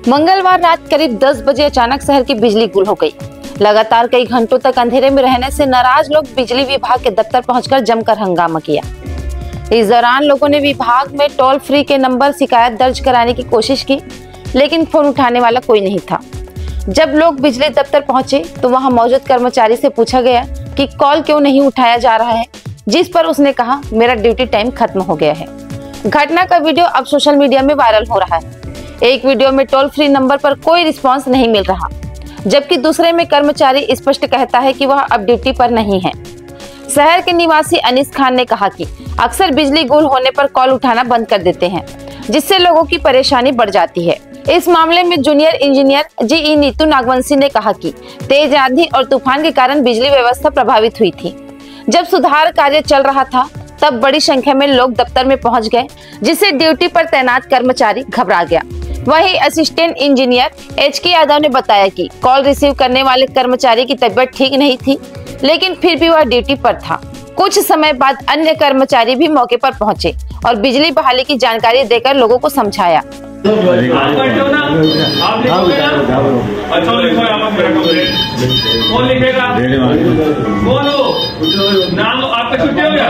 मंगलवार रात करीब 10 बजे अचानक शहर की बिजली गुल हो गई। लगातार कई घंटों तक अंधेरे में रहने से नाराज लोग बिजली विभाग के दफ्तर पहुंचकर जमकर हंगामा किया। इस दौरान लोगों ने विभाग में टोल फ्री के नंबर शिकायत दर्ज कराने की कोशिश की, लेकिन फोन उठाने वाला कोई नहीं था। जब लोग बिजली दफ्तर पहुंचे तो वहां मौजूद कर्मचारी से पूछा गया कि कॉल क्यों नहीं उठाया जा रहा है, जिस पर उसने कहा मेरा ड्यूटी टाइम खत्म हो गया है। घटना का वीडियो अब सोशल मीडिया में वायरल हो रहा है। एक वीडियो में टोल फ्री नंबर पर कोई रिस्पांस नहीं मिल रहा, जबकि दूसरे में कर्मचारी स्पष्ट कहता है कि वह अब ड्यूटी पर नहीं है। शहर के निवासी अनीस खान ने कहा कि अक्सर बिजली गुल होने पर कॉल उठाना बंद कर देते हैं, जिससे लोगों की परेशानी बढ़ जाती है। इस मामले में junior engineer GE Neetu Nagvanshi ने कहा कि तेज आंधी और तूफान के कारण बिजली व्यवस्था प्रभावित हुई थी। जब सुधार कार्य चल रहा था तब बड़ी संख्या में लोग दफ्तर में पहुंच गए, जिससे ड्यूटी पर तैनात कर्मचारी घबरा गया। वहीं असिस्टेंट इंजीनियर एचके यादव ने बताया कि कॉल रिसीव करने वाले कर्मचारी की तबीयत ठीक नहीं थी, लेकिन फिर भी वह ड्यूटी पर था। कुछ समय बाद अन्य कर्मचारी भी मौके पर पहुंचे और बिजली बहाली की जानकारी देकर लोगों को समझाया। नाम आपका छुट्टी हो गया?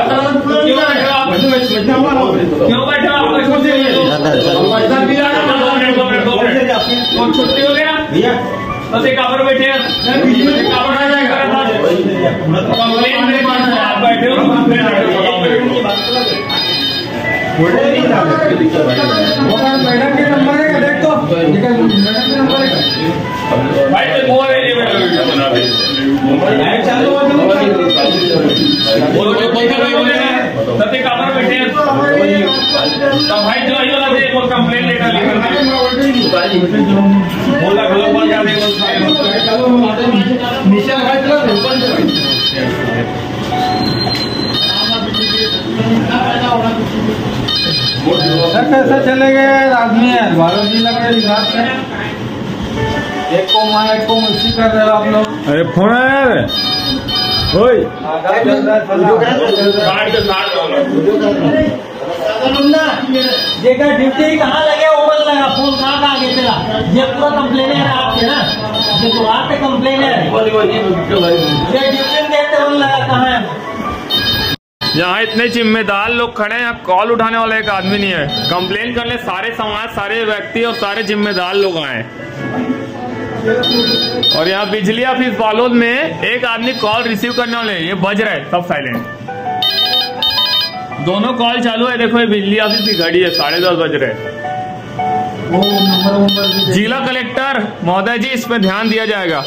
क्यों बैठे हो? आपका छुट्टी हो गया? बस एक काबर बैठे हैं, आप बैठे हो मैडम के नंबर है, देख तो भाई बैठे हैं तो भाई जो है वो कंप्लेन लेटर बोला सर कैसा चले गए आदमी है 12 जिला के हिसाब से, एक को मार एक को मुश्किल कर रहे हो आप लोग। अरे फोन है यार, जेकर ड्यूटी कहाँ लगे ऊपर लगा, फोन कहाँ आगे चला, ये पूरा कंप्लेन है आपके ना, ये तो आपके कंप्लेन है, ये ड्यूटी देते हुए लगा कहाँ है। यहाँ इतने जिम्मेदार लोग खड़े हैं, कॉल उठाने वाला एक आदमी नहीं है। कंप्लेन करने सारे समाज, सारे व्यक्ति और सारे जिम्मेदार लोग आए, और यहाँ बिजली ऑफिस बालोद में एक आदमी कॉल रिसीव करने वाले, ये बज रहा है सब साइलेंट, दोनों कॉल चालू है। देखो ये बिजली ऑफिस की घड़ी है, 10:30 बज रहे। जिला कलेक्टर महोदय जी, इस पे ध्यान दिया जाएगा।